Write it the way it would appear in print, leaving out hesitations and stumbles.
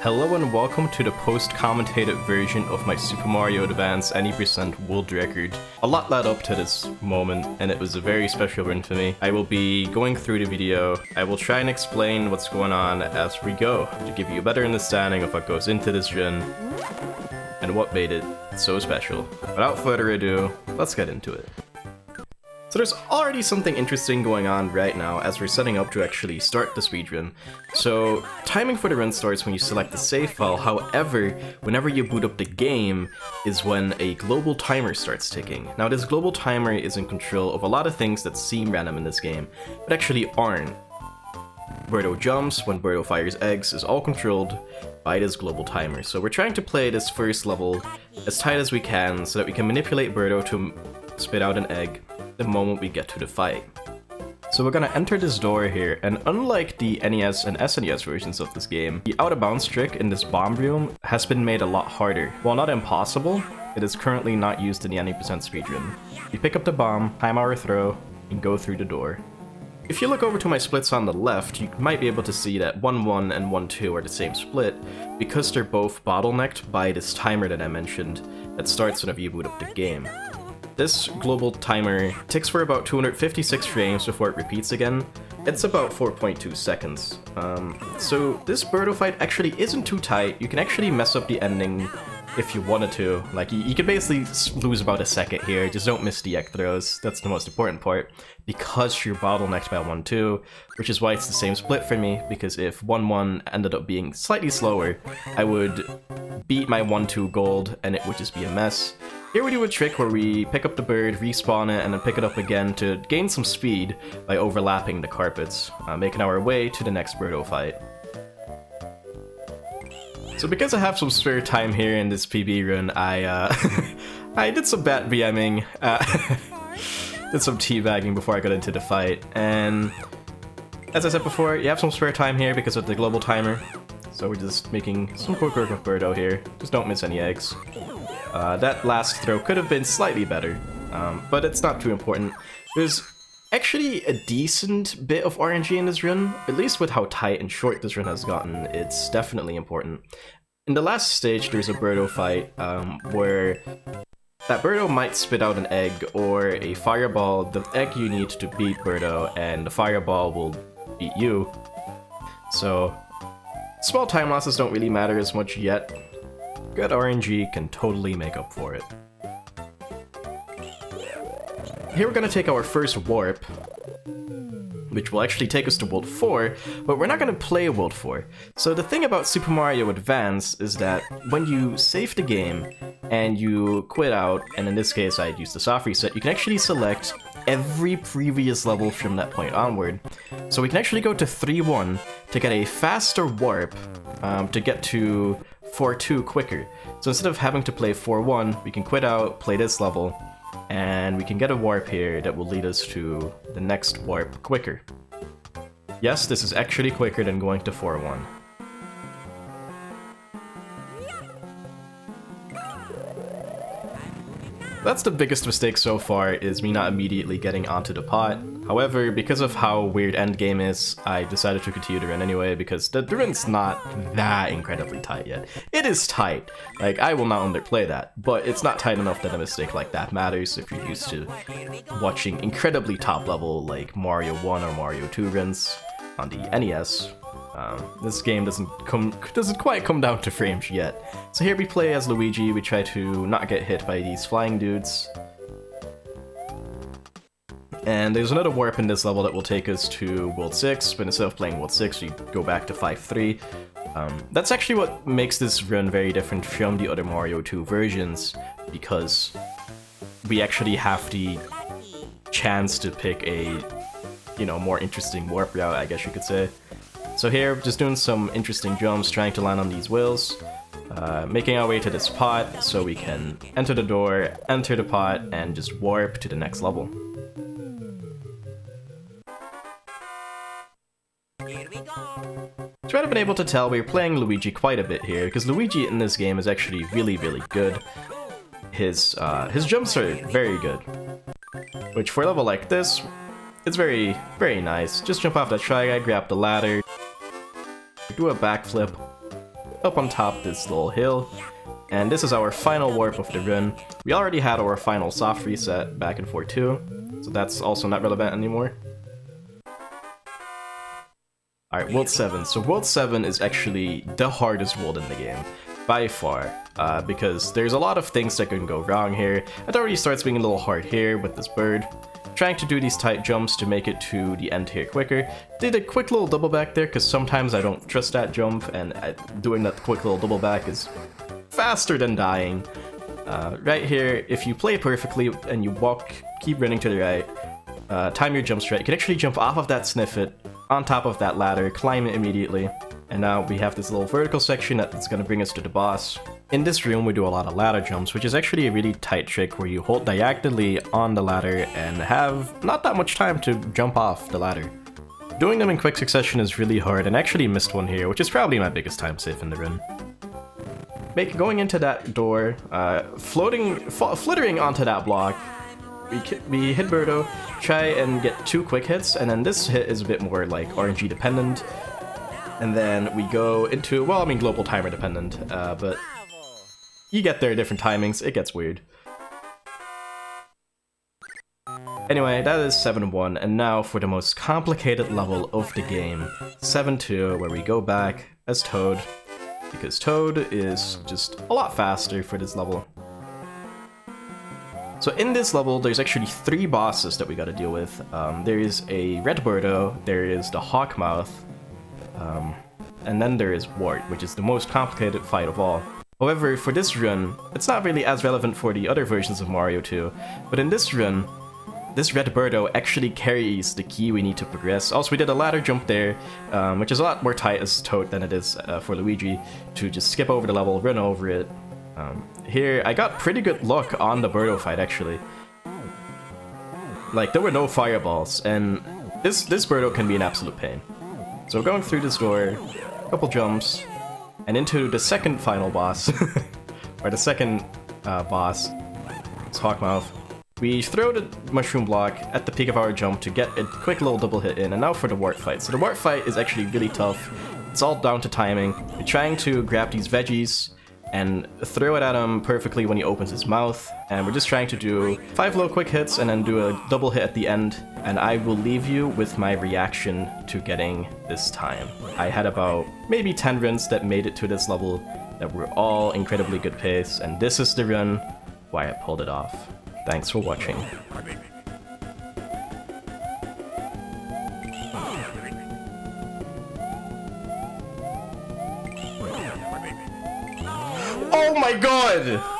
Hello and welcome to the post-commentated version of my Super Mario Advance Any world record. A lot led up to this moment, and it was a very special run for me. I will be going through the video. I will try and explain what's going on as we go, to give you a better understanding of what goes into this run, and what made it so special. Without further ado, let's get into it. So there's already something interesting going on right now as we're setting up to actually start the speedrun. So timing for the run starts when you select the save file, however, whenever you boot up the game is when a global timer starts ticking. Now this global timer is in control of a lot of things that seem random in this game, but actually aren't. Birdo jumps, when Birdo fires eggs, is all controlled by this global timer. So we're trying to play this first level as tight as we can so that we can manipulate Birdo to spit out an egg the moment we get to the fight. So we're gonna enter this door here, and unlike the NES and SNES versions of this game, the out of bounds trick in this bomb room has been made a lot harder. While not impossible, it is currently not used in the 90% speedrun. We pick up the bomb, time our throw, and go through the door. If you look over to my splits on the left, you might be able to see that 1-1 and 1-2 are the same split, because they're both bottlenecked by this timer that I mentioned that starts whenever you boot up the game. This global timer ticks for about 256 frames before it repeats again. It's about 4.2 seconds. So this Birdo fight actually isn't too tight. You can actually mess up the ending if you wanted to. Like, you could basically lose about a second here, just don't miss the egg throws. That's the most important part, because you're bottlenecked by 1-2, which is why it's the same split for me, because if 1-1 ended up being slightly slower, I would beat my 1-2 gold and it would just be a mess. Here we do a trick where we pick up the bird, respawn it, and then pick it up again to gain some speed by overlapping the carpets, making our way to the next Birdo fight. So because I have some spare time here in this PB run, I did some bat BMing, did some teabagging before I got into the fight, and as I said before, you have some spare time here because of the global timer, so we're just making some quick work of Birdo here, just don't miss any eggs. That last throw could have been slightly better, but it's not too important. There's actually a decent bit of RNG in this run, at least with how tight and short this run has gotten. It's definitely important. In the last stage, there's a Birdo fight where that Birdo might spit out an egg or a fireball, the egg you need to beat Birdo, and the fireball will beat you. So small time losses don't really matter as much yet. Good RNG can totally make up for it. Here we're gonna take our first warp, which will actually take us to World 4, but we're not gonna play World 4. So the thing about Super Mario Advance is that when you save the game and you quit out, and in this case I'd use the soft reset, you can actually select every previous level from that point onward. So we can actually go to 3-1 to get a faster warp to get to 4-2 quicker. So instead of having to play 4-1, we can quit out, play this level, and we can get a warp here that will lead us to the next warp quicker. Yes, this is actually quicker than going to 4-1. That's the biggest mistake so far, is me not immediately getting onto the pot. However, because of how weird endgame is, I decided to continue the run anyway, because the run's not that incredibly tight yet. It is tight, like, I will not underplay that, but it's not tight enough that a mistake like that matters if you're used to watching incredibly top level like Mario 1 or Mario 2 runs on the NES. This game doesn't quite come down to frames yet. So here we play as Luigi, we try to not get hit by these flying dudes. And there's another warp in this level that will take us to World 6, but instead of playing World 6, we go back to 5-3. That's actually what makes this run very different from the other Mario 2 versions, because we actually have the chance to pick a, more interesting warp route, I guess you could say. So here, just doing some interesting jumps, trying to land on these wheels, making our way to this pot so we can enter the door, enter the pot, and just warp to the next level. Here we go. So I've been able to tell we're playing Luigi quite a bit here, because Luigi in this game is actually really, really good. His jumps are very good, which for a level like this, it's very, very nice. Just jump off that Try Guy, grab the ladder, do a backflip, up on top this little hill. And this is our final warp of the run. We already had our final soft reset back in 4.2, so that's also not relevant anymore. Alright, World 7. So World 7 is actually the hardest world in the game, by far, because there's a lot of things that can go wrong here. It already starts being a little hard here with this bird. Trying to do these tight jumps to make it to the end here quicker. Did a quick little double back there, because sometimes I don't trust that jump, and doing that quick little double back is faster than dying. Right here, if you play perfectly and you walk, keep running to the right, time your jumps right, you can actually jump off of that sniffet, on top of that ladder, climb it immediately. And now we have this little vertical section that's going to bring us to the boss. In this room we do a lot of ladder jumps, which is actually a really tight trick where you hold diagonally on the ladder and have not that much time to jump off the ladder. Doing them in quick succession is really hard, and I actually missed one here, which is probably my biggest time save in the run. Going into that door, fluttering onto that block, we hit Birdo, try and get 2 quick hits, and then this hit is a bit more like RNG dependent. And then we go into, well, I mean global timer dependent, but you get there at different timings, it gets weird. Anyway, that is 7-1, and now for the most complicated level of the game, 7-2, where we go back as Toad, because Toad is just a lot faster for this level. So in this level, there's actually 3 bosses that we gotta deal with. There is a Red Birdo, there is the Hawkmouth, and then there is Wart, which is the most complicated fight of all. However, for this run, it's not really as relevant for the other versions of Mario 2, but in this run, this Red Birdo actually carries the key we need to progress. Also, we did a ladder jump there, which is a lot more tight as Toad than it is for Luigi, to just skip over the level, run over it. Here, I got pretty good luck on the Birdo fight, actually. Like, there were no fireballs, and this Birdo can be an absolute pain. So going through this door, a couple jumps, and into the second final boss, or the second boss, it's Hawkmouth. We throw the mushroom block at the peak of our jump to get a quick little double hit in, and now for the Wart fight. So the Wart fight is actually really tough. It's all down to timing. You're trying to grab these veggies and throw it at him perfectly when he opens his mouth, and we're just trying to do 5 low quick hits and then do a double hit at the end, and I will leave you with my reaction to getting this time. I had about maybe 10 runs that made it to this level that were all incredibly good pace, and this is the run why I pulled it off. Thanks for watching. Oh my god!